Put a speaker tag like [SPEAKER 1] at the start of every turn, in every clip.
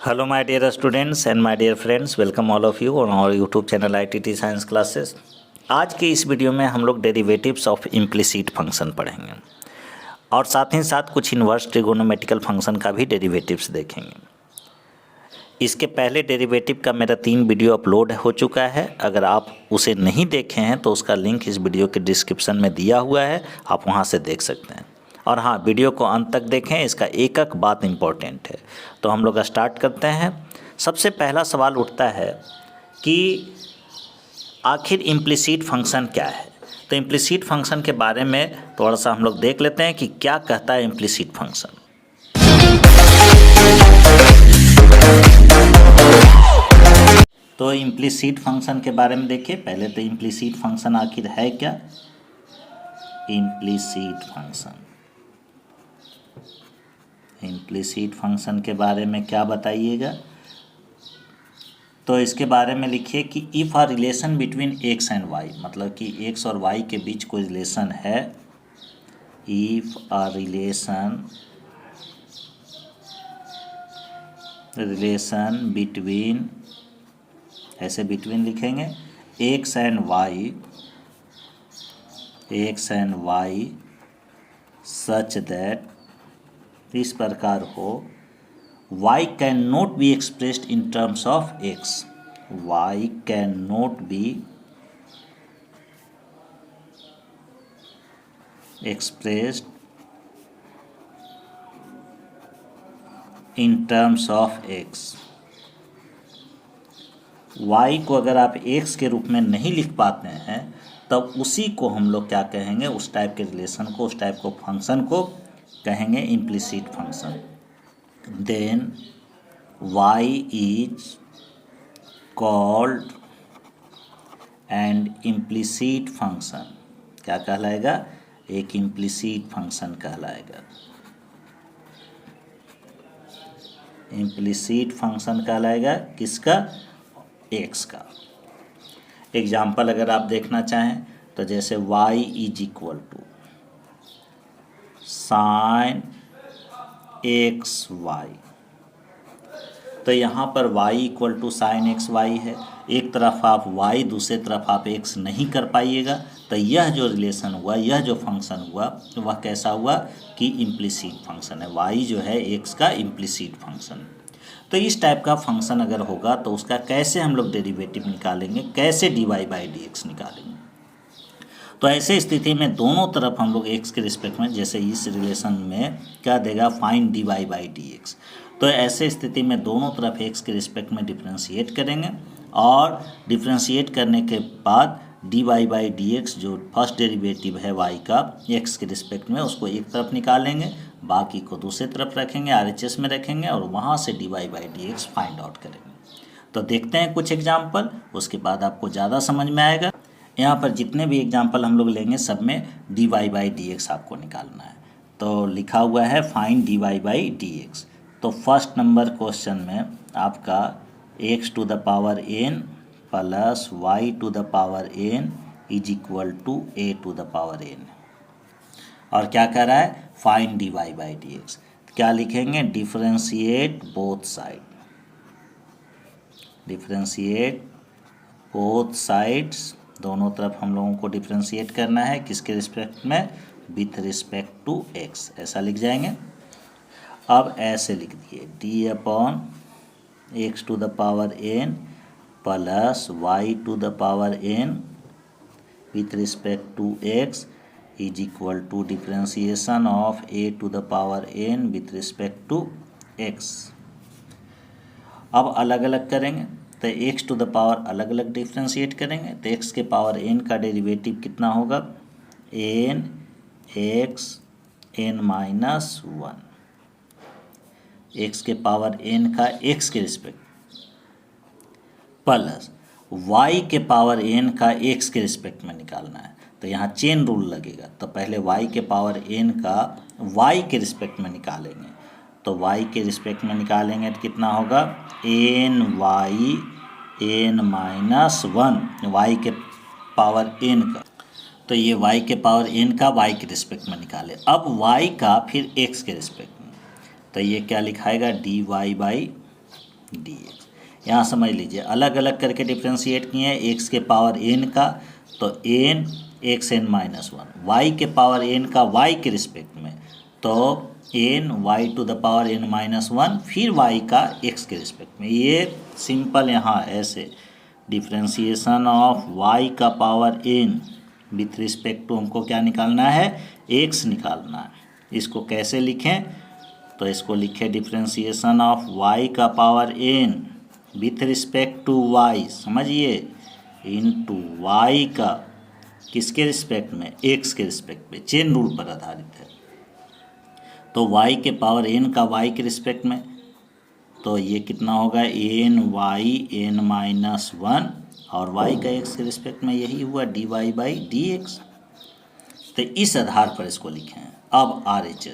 [SPEAKER 1] Hello my dear students and my dear friends, welcome all of you on our YouTube channel ITT Science Classes। आज की इस video में हम लोग derivatives of implicit function पढ़ेंगे और साथ ही साथ कुछ इन्वर्स ट्रिगोनोमेट्रिकल फंक्शन का भी डेरिवेटिव्स देखेंगे। इसके पहले डेरिवेटिव का मेरा 3 वीडियो अपलोड हो चुका है। अगर आप उसे नहीं देखे हैं तो उसका लिंक इस वीडियो के डिस्क्रिप्शन में दिया हुआ है, आप वहाँ से देख सकते हैं। और हाँ, वीडियो को अंत तक देखें, इसका एक एक बात इम्पोर्टेंट है। तो हम लोग स्टार्ट करते हैं। सबसे पहला सवाल उठता है कि आखिर इम्प्लिसिट फंक्शन क्या है। तो इम्प्लिसिट फंक्शन के बारे में थोड़ा सा हम लोग देख लेते हैं कि क्या कहता है इम्प्लिसिट फंक्शन। तो इम्प्लिसिट फंक्शन के बारे में देखिए। पहले तो इम्प्लिसिट फंक्शन आखिर है क्या। इम्प्लिसिट फंक्शन के बारे में क्या बताइएगा। तो इसके बारे में लिखिए कि if a relation between x and y, मतलब कि एक्स और वाई के बीच कोई रिलेशन है। इफ़ अ रिलेशन बिटवीन, ऐसे बिटवीन लिखेंगे, x and y such that, इस प्रकार हो, y can not be expressed in terms of x, y can not be expressed in terms of x। y को अगर आप x के रूप में नहीं लिख पाते हैं तब उसी को हम लोग क्या कहेंगे, उस टाइप के रिलेशन को, उस टाइप को फंक्शन को कहेंगे implicit function. Then y is called and implicit function. क्या कहलाएगा, एक इम्प्लिसिट फंक्शन कहलाएगा। इम्प्लिसिट फंक्शन कहलाएगा किसका, x का। एग्जाम्पल अगर आप देखना चाहें तो जैसे y is equal to sine x y, तो यहाँ पर y equal to sine x y है। एक तरफ आप y, दूसरे तरफ आप x नहीं कर पाइएगा, तो यह जो रिलेशन हुआ, यह जो फंक्शन हुआ, वह कैसा हुआ कि इम्प्लिसिट फंक्शन है। y जो है x का इम्प्लिसिट फंक्शन। तो इस टाइप का फंक्शन अगर होगा तो उसका कैसे हम लोग डेरिवेटिव निकालेंगे, कैसे dy बाई dx निकालेंगे। तो ऐसे स्थिति में दोनों तरफ हम लोग x के रिस्पेक्ट में, जैसे इस रिलेशन में क्या देगा, फाइंड dy बाई dx। तो ऐसे स्थिति में दोनों तरफ x के रिस्पेक्ट में डिफ्रेंशिएट करेंगे और डिफ्रेंशिएट करने के बाद dy बाई dx जो फर्स्ट डेरिवेटिव है y का x के रिस्पेक्ट में, उसको एक तरफ निकालेंगे, बाकी को दूसरी तरफ रखेंगे, RHS में रखेंगे और वहाँ से dy by dx find out करेंगे। तो देखते हैं कुछ एग्जाम्पल, उसके बाद आपको ज़्यादा समझ में आएगा। यहाँ पर जितने भी एग्जाम्पल हम लोग लेंगे सब में dy बाई dx आपको निकालना है। तो लिखा हुआ है फाइंड dy बाई dx। तो फर्स्ट नंबर क्वेश्चन में आपका x to the power n plus y to the power n is equal to a to the power n, और क्या कह रहा है, फाइंड dy बाई dx। तो क्या लिखेंगे, differentiate both side, differentiate both sides, दोनों तरफ हम लोगों को डिफरेंशिएट करना है, किसके रिस्पेक्ट में, विथ रिस्पेक्ट टू x, ऐसा लिख जाएंगे। अब ऐसे लिख दिए d upon x to the power n plus y to the power n with respect to x is equal to differentiation of a to the power n with respect to x। अब अलग अलग करेंगे तो x to the power अलग अलग differentiate करेंगे, तो x के पावर n का डेरिवेटिव कितना होगा, n x n minus 1, x के पावर n का x के रिस्पेक्ट प्लस y के पावर n का x के रिस्पेक्ट में निकालना है। तो यहाँ चेन रूल लगेगा, तो पहले y के पावर n का y के रिस्पेक्ट में निकालेंगे। तो y के रिस्पेक्ट में निकालेंगे तो कितना होगा, n y n minus 1, y के पावर n का, तो ये y के पावर n का y के रिस्पेक्ट में निकाले। अब y का फिर x के रिस्पेक्ट में, तो ये क्या लिखाएगा, dy बाई डी एक्स। यहाँ समझ लीजिए अलग अलग करके डिफ्रेंशिएट किए हैं, एक्स के पावर एन का तो n x n minus one, y के पावर एन का वाई के रिस्पेक्ट में तो n y to the power n minus one, फिर वाई का एक्स के रिस्पेक्ट में। ये सिंपल यहाँ ऐसे डिफ्रेंशिएशन ऑफ वाई का power n with respect to हमको क्या निकालना है, एक्स निकालना है। इसको कैसे लिखें, तो इसको लिखें डिफ्रेंशिएशन ऑफ वाई का power n with respect to y, समझिए, इनटू वाई का किसके रिस्पेक्ट में, एक्स के रिस्पेक्ट में, चेन रूल पर आधारित है। तो वाई के पावर एन का वाई के रिस्पेक्ट में, तो ये कितना होगा n y n minus one, और वाई का एक्स के रिस्पेक्ट में यही हुआ d y by d x. तो इस आधार पर इसको लिखें। अब आर एच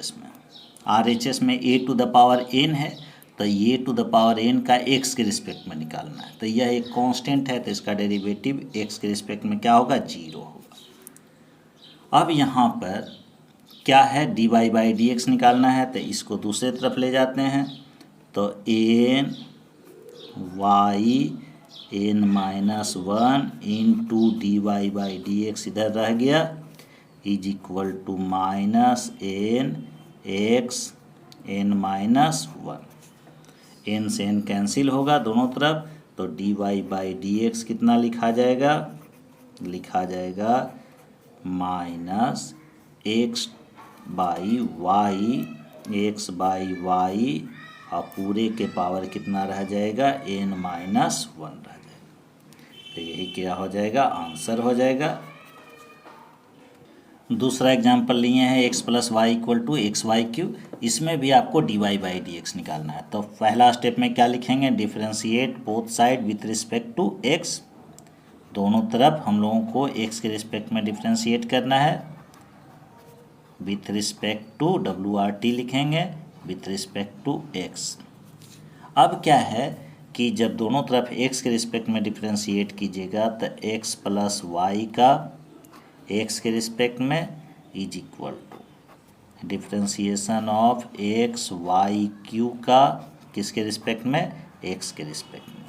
[SPEAKER 1] एस में ए टू द पावर एन है, तो ये टू द पावर एन का एक्स के रिस्पेक्ट में निकालना है। तो यह एक कांस्टेंट है, तो इसका डेरिवेटिव एक्स के रिस्पेक्ट में क्या होगा, जीरो होगा। अब यहाँ पर क्या है, d y by d x निकालना है, तो इसको दूसरे तरफ ले जाते हैं, तो n y n minus one into d y by d x इधर रह गया, is equal to minus n x n minus one. N से एन कैंसिल होगा दोनों तरफ, तो d y by d x कितना लिखा जाएगा, लिखा जाएगा minus x by y, x by y, और पूरे के पावर कितना रह जाएगा, एन माइनस वन रह जाएगा। तो यही क्या हो जाएगा, आंसर हो जाएगा। दूसरा एग्जाम्पल लिए हैं x plus y equal to x y q, इसमें भी आपको d y by d x निकालना है। तो पहला स्टेप में क्या लिखेंगे, differentiate both side with respect to x, दोनों तरफ हम लोगों को एक्स के रिस्पेक्ट में डिफ्रेंशिएट करना है, विथ रिस्पेक्ट टू डब्ल्यू आर टी लिखेंगे, विथ रिस्पेक्ट टू एक्स। अब क्या है कि जब दोनों तरफ एक्स के रिस्पेक्ट में डिफ्रेंशिएट कीजिएगा तो एक्स प्लस वाई का एक्स के रिस्पेक्ट में is equal to differentiation of x y q का किसके रिस्पेक्ट में, एक्स के रिस्पेक्ट में।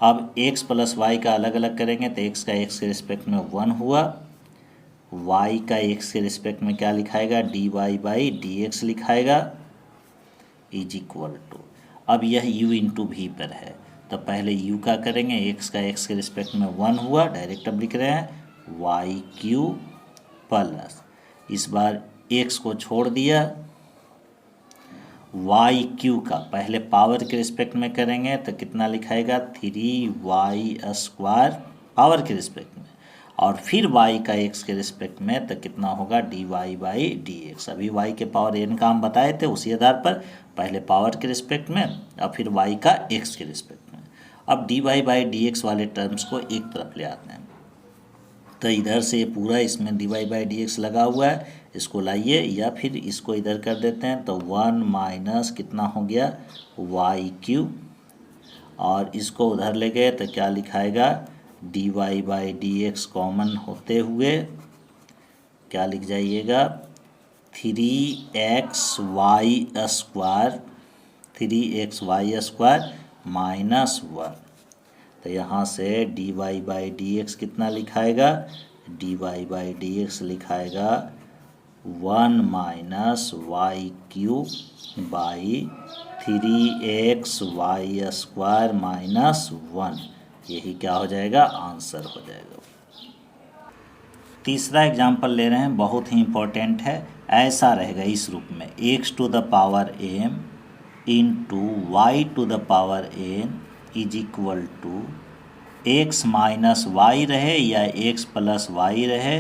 [SPEAKER 1] अब एक्स प्लस वाई का अलग अलग करेंगे तो एक्स का एक्स के रिस्पेक्ट में वन हुआ, वाई का एक्स के रिस्पेक्ट में क्या लिखाएगा, d y by d x लिखाएगा, इज इक्वल टू, अब यह u इंटू वी पर है तो पहले u का करेंगे, एक्स का एक्स के रिस्पेक्ट में वन हुआ, डायरेक्ट अब लिख रहे हैं वाई क्यू प्लस, इस बार एक्स को छोड़ दिया, वाई क्यू का पहले पावर के रिस्पेक्ट में करेंगे तो कितना लिखाएगा, थ्री वाई स्क्वायर पावर के रिस्पेक्ट में, और फिर y का x के रिस्पेक्ट में तो कितना होगा, d y by d x. अभी y के पावर n का हम बताए थे, उसी आधार पर पहले पावर के रिस्पेक्ट में और फिर y का x के रिस्पेक्ट में। अब d y by d x वाले टर्म्स को एक तरफ ले आते हैं, तो इधर से पूरा इसमें d y by d x लगा हुआ है, इसको लाइए या फिर इसको इधर कर देते हैं, तो वन माइनस कितना हो गया, वाई क्यू, और इसको उधर ले गए तो क्या लिखाएगा, d y by d x common होते हुए क्या लिख जाइएगा, three x y square, three x y square minus one. तो यहाँ से d y by d x कितना लिखाएगा, d y by d x लिखाएगा one minus y q by three x y square minus one. यही क्या हो जाएगा, आंसर हो जाएगा। तीसरा एग्जाम्पल ले रहे हैं, बहुत ही इम्पोर्टेंट है। ऐसा रहेगा इस रूप में, x to the power m into y to the power n is equal to x minus y रहे या एक्स प्लस वाई रहे,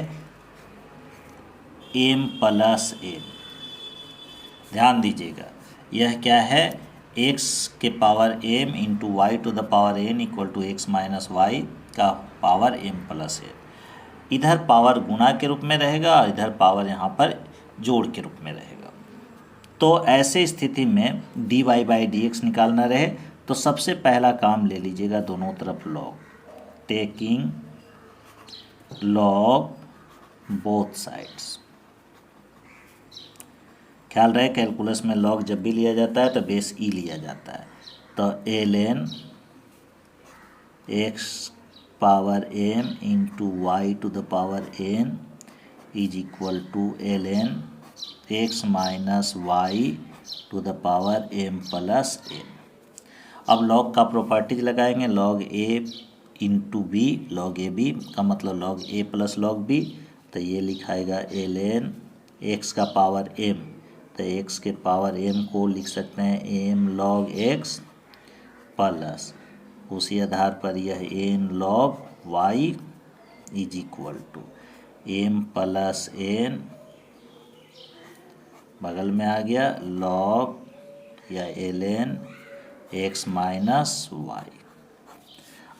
[SPEAKER 1] एम प्लस एन। ध्यान दीजिएगा, यह क्या है, एक्स के power m into y to the power n equal to x minus y का पावर एम प्लस एन। इधर पावर गुणा के रूप में रहेगा और इधर पावर यहाँ पर जोड़ के रूप में रहेगा। तो ऐसे स्थिति में d y by d x निकालना रहे तो सबसे पहला काम ले लीजिएगा, दोनों तरफ log, taking log both sides. ख्याल रहे कैलकुलस में लॉग जब भी लिया जाता है तो बेस ई लिया जाता है। तो ln x power m into y to the power n is equal to ln x minus y to the power m plus n। अब लॉग का प्रॉपर्टीज लगाएंगे, log a into b, log a b का मतलब log a plus log b, तो ये लिखाएगा ln x का power m, तो x के पावर m को लिख सकते हैं m log x प्लस उसी आधार पर यह n log y is equal to m plus n बगल में आ गया log या ln x माइनस वाई।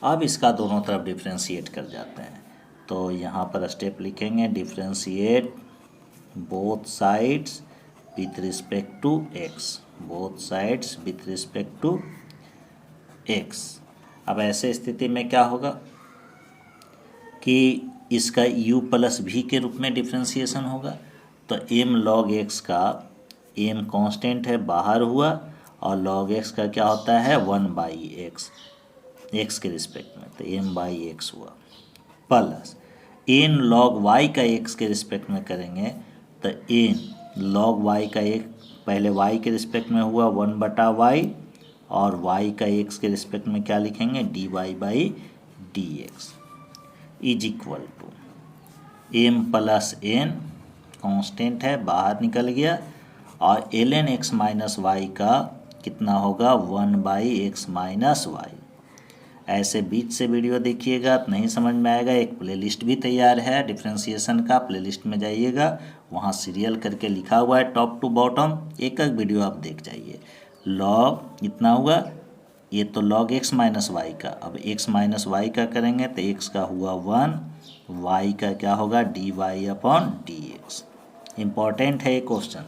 [SPEAKER 1] अब इसका दोनों तरफ डिफ्रेंशिएट कर जाते हैं, तो यहाँ पर स्टेप लिखेंगे differentiate both sides with respect to x, both sides with respect to x। अब ऐसे स्थिति में क्या होगा कि इसका u प्लस v के रूप में डिफ्रेंशिएशन होगा, तो m log x का m कांस्टेंट है बाहर हुआ और log x का क्या होता है 1/x, x के रिस्पेक्ट में, तो m/x हुआ प्लस n log y का x के रिस्पेक्ट में करेंगे तो n log y का एक पहले y के रिस्पेक्ट में हुआ 1/y और y का x के रिस्पेक्ट में क्या लिखेंगे dy/dx is equal to m plus n constant है बाहर निकल गया और ln x माइनस वाई का कितना होगा 1/x माइनस वाई। ऐसे बीच से वीडियो देखिएगा तो नहीं समझ में आएगा, एक प्लेलिस्ट भी तैयार है डिफ्रेंशिएशन का, प्लेलिस्ट में जाइएगा वहाँ सीरियल करके लिखा हुआ है टॉप टू बॉटम, एक एक वीडियो आप देख जाइए। log इतना हुआ, ये तो log x माइनस वाई का, अब x माइनस वाई का करेंगे तो x का हुआ 1, y का क्या होगा dy/dx। इम्पॉर्टेंट है ये क्वेश्चन,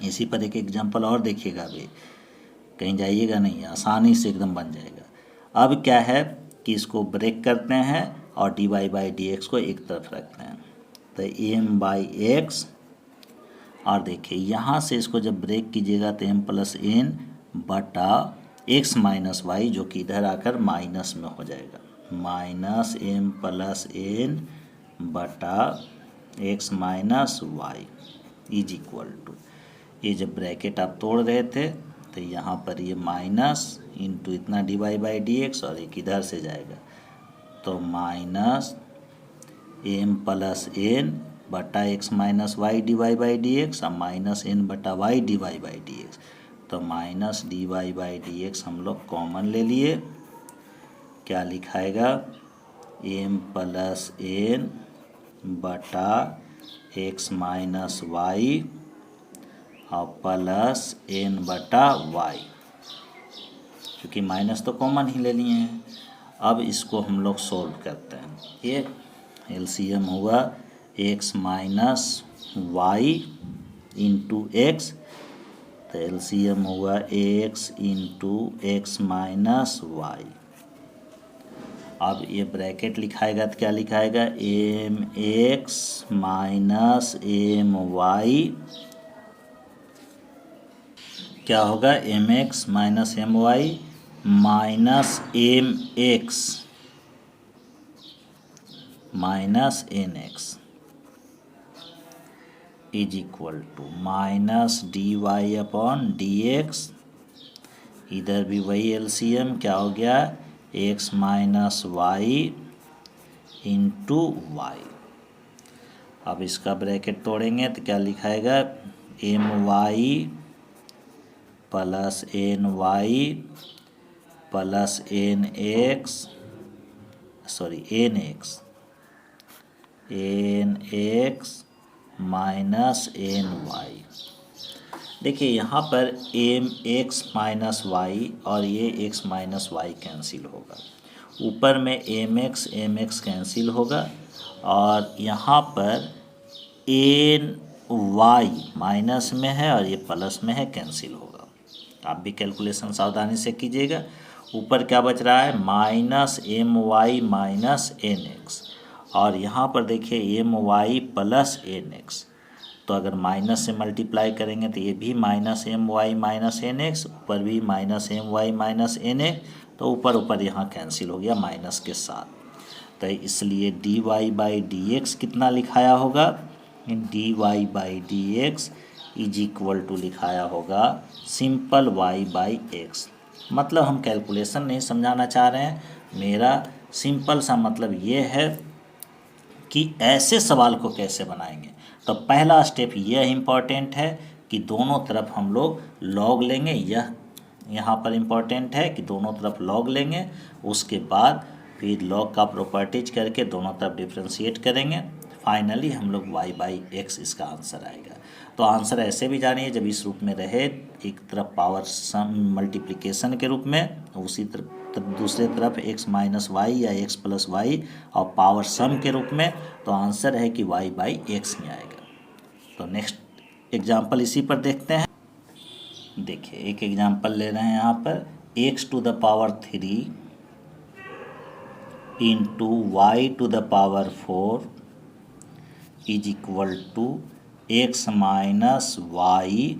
[SPEAKER 1] इसी पर एक एग्जांपल और देखिएगा, अभी कहीं जाइएगा नहीं, आसानी से एकदम बन जाएगा। अब क्या है कि इसको ब्रेक करते हैं और dy/dx को एक तरफ रखते हैं, तो m/x और देखिए यहाँ से इसको जब ब्रेक कीजिएगा तो m प्लस n बटा x माइनस वाई जो कि इधर आकर माइनस में हो जाएगा, माइनस m प्लस n बटा x minus y is equal to, ये जब ब्रैकेट आप तोड़ रहे थे तो यहाँ पर ये माइनस इंटू इतना dy/dx और एक इधर से जाएगा, तो माइनस m प्लस n बटा x माइनस वाई dy/dx और माइनस n बटा y dy/dx, तो माइनस dy/dx हम लोग कॉमन ले लिए, क्या लिखाएगा m प्लस n बटा x माइनस वाई और प्लस n बटा y, क्योंकि माइनस तो कॉमन ही ले लिए हैं। अब इसको हम लोग सोल्व करते हैं, ये एलसीएम हुआ x minus y into x, तो एलसीएम हुआ x into x minus y. अब ये ब्रैकेट लिखाएगा तो क्या लिखाएगा mx माइनस my, क्या होगा mx minus my minus mx minus nx is equal to minus dy/dx, इधर भी वही एलसीएम क्या हो गया x minus y into y. अब इसका ब्रैकेट तोड़ेंगे तो क्या लिखाएगा my plus ny plus nx minus ny। देखिए यहाँ पर mx माइनस वाई और ये x माइनस वाई कैंसिल होगा, ऊपर में mx कैंसिल होगा और यहाँ पर ny माइनस में है और ये प्लस में है, कैंसिल होगा। आप भी कैलकुलेशन सावधानी से कीजिएगा। ऊपर क्या बच रहा है माइनस my माइनस nx और यहाँ पर देखिए my प्लस nx, तो अगर माइनस से मल्टीप्लाई करेंगे तो ये भी minus m y minus n x, ऊपर भी minus m y minus n x, तो ऊपर ऊपर यहाँ कैंसिल हो गया माइनस के साथ। तो इसलिए d y by d x कितना लिखाया होगा, d y by d x is equal to लिखाया होगा सिंपल वाई बाई एक्स। मतलब हम कैलकुलेशन नहीं समझाना चाह रहे हैं, मेरा सिंपल सा मतलब ये है कि ऐसे सवाल को कैसे बनाएंगे। तो पहला स्टेप यह इम्पॉर्टेंट है कि दोनों तरफ हम लोग लॉग लेंगे, यह यहाँ पर इम्पॉर्टेंट है कि दोनों तरफ लॉग लेंगे। उसके बाद फिर लॉग का प्रॉपर्टीज करके दोनों तरफ डिफ्रेंशिएट करेंगे, फाइनली हम लोग y बाई एक्स इसका आंसर आएगा। तो आंसर ऐसे भी जानिए जब इस रूप में रहे, एक तरफ पावर सम मल्टीप्लिकेशन के रूप में, उसी तरफ दूसरे तरफ x माइनस वाई या x प्लस वाई और पावर सम के रूप में, तो आंसर है कि y बाई एक्स ही आएगा। तो नेक्स्ट एग्जाम्पल इसी पर देखते हैं। देखिए एक एग्जाम्पल ले रहे हैं यहाँ पर, x to the power 3 into y to the power 4 is equal to x minus y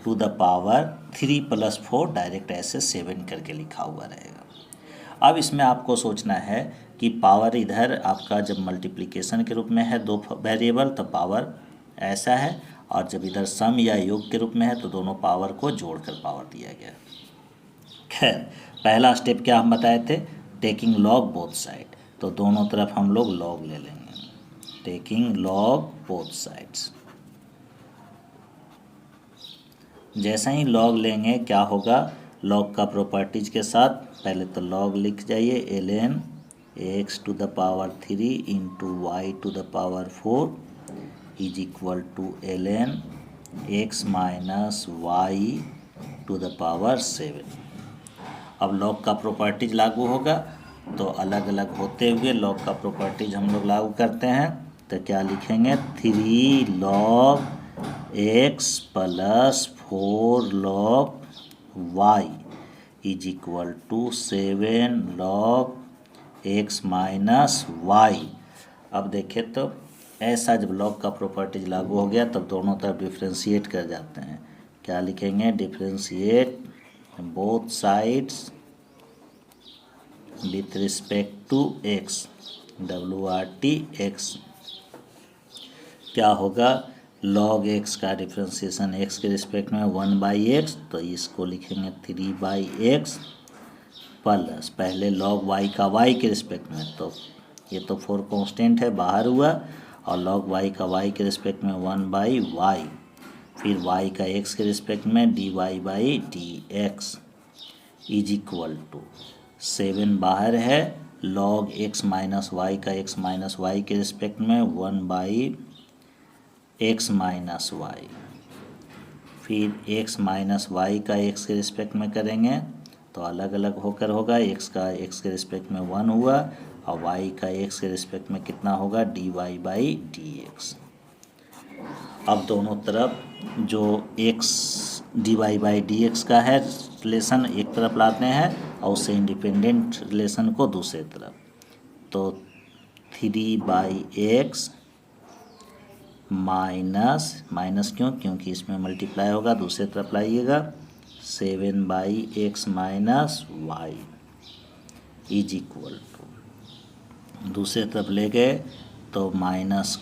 [SPEAKER 1] to the power 3 plus 4, direct ऐसे 7 करके लिखा हुआ रहेगा। अब इसमें आपको सोचना है कि पावर इधर आपका जब मल्टीप्लिकेशन के रूप में है दो वेरिएबल तो पावर ऐसा है, और जब इधर सम या योग के रूप में है तो दोनों पावर को जोड़कर पावर दिया गया। खैर पहला स्टेप क्या हम बताए थे, टेकिंग लॉग बोथ साइड, तो दोनों तरफ हम लोग लॉग ले लेंगे, टेकिंग लॉग बोथ साइड्स। जैसे ही लॉग लेंगे क्या होगा, लॉग का प्रॉपर्टीज के साथ पहले तो लॉग लिख जाइए, ln x to the power 3 into y to the power 4 is equal to ln x minus y to the power 7। अब लॉग का प्रॉपर्टीज लागू होगा, तो अलग अलग होते हुए लॉग का प्रॉपर्टीज हम लोग लागू करते हैं, तो क्या लिखेंगे, 3 log x plus 4 log y is equal to 7 log x minus y. अब देखें तो ऐसा जब लॉग का प्रॉपर्टीज लागू हो गया तब दोनों तरफ डिफ्रेंशिएट कर जाते हैं, क्या लिखेंगे, differentiate both sides with respect to x, WRT x। क्या होगा, log x का डिफ्रेंशिएशन x के रिस्पेक्ट में 1 बाई एक्स, तो इसको लिखेंगे 3 बाई एक्स प्लस पहले log y का y के रिस्पेक्ट में, तो ये तो 4 कांस्टेंट है बाहर हुआ, और log y का y के रिस्पेक्ट में 1 बाई वाई, फिर y का x के रिस्पेक्ट में dy by dx is equal to 7 बाहर है, log x माइनस वाई का x माइनस वाई के रिस्पेक्ट में 1 बाई x माइनस वाई, फिर x माइनस वाई का x के रिस्पेक्ट में करेंगे तो अलग अलग होकर होगा, x का x के रिस्पेक्ट में 1 हुआ और y का x के रिस्पेक्ट में कितना होगा, dy बाई dx। अब दोनों तरफ जो x dy बाई dx का है रिलेशन एक तरफ लाते हैं और उससे इंडिपेंडेंट रिलेशन को दूसरे तरफ, तो 3 बाई एक्स माइनस क्यों, क्योंकि इसमें मल्टीप्लाई होगा, दूसरे तरफ लाइएगा 7 by x minus y is equal to, दूसरे तरफ ले गए तो माइनस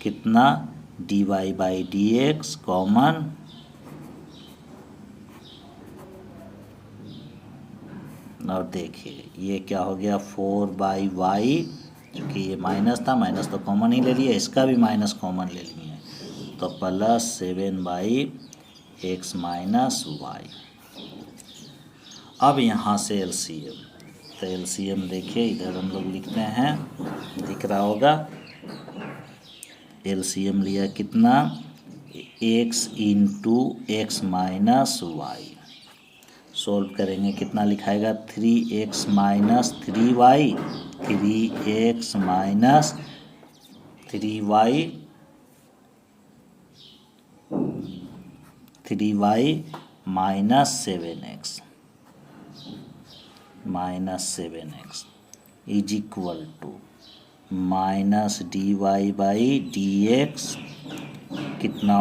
[SPEAKER 1] कितना, d y by d x common, और देखिए ये क्या हो गया, 4 बाई वाई, क्योंकि ये माइनस था, माइनस तो कॉमन ही ले लिया, इसका भी माइनस कॉमन ले लिए, तो plus 7 by x minus y. अब यहाँ से एलसीएम, तो एलसीएम देखिए इधर हम लोग लिखते हैं, दिख रहा होगा, एलसीएम लिया कितना, x into x minus y, solve करेंगे कितना लिखाएगा, 3x minus 3y, 3x minus 3y, 3y minus 7x is equal to minus d y by d x कितना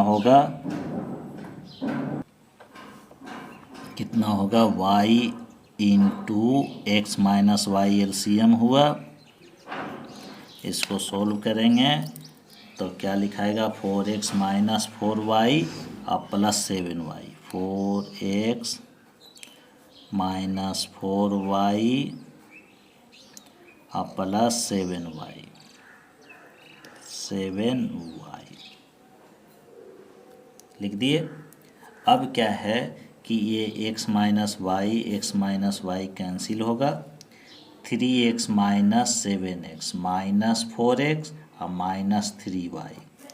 [SPEAKER 1] होगा, y into x minus y LCM हुआ। इसको solve करेंगे तो क्या लिखाएगा, 4x माइनस 4y और plus 7y, 4x minus 4y और plus 7y लिख दिए। अब क्या है कि ये x माइनस वाई कैंसिल होगा, 3x minus 7x minus 4x और माइनस 3y,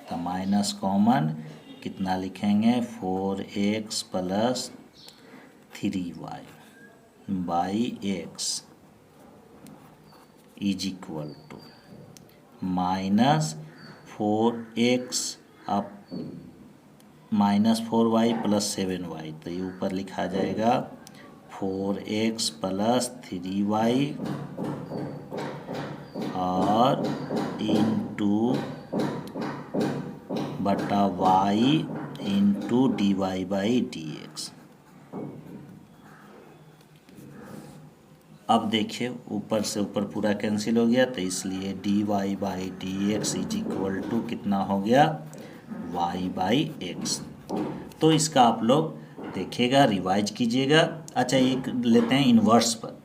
[SPEAKER 1] तो माइनस कॉमन कितना लिखेंगे, 4x plus 3y by x is equal to minus 4x अब माइनस 4y प्लस 7y, तो ये ऊपर लिखा जाएगा 4x प्लस 3y और इंटू बटा y into d y by d x. अब देखिए ऊपर से ऊपर पूरा कैंसिल हो गया, तो इसलिए d y by d x is equal to कितना हो गया, y बाई एक्स। तो इसका आप लोग देखिएगा, रिवाइज कीजिएगा। अच्छा एक लेते हैं इन्वर्स पर।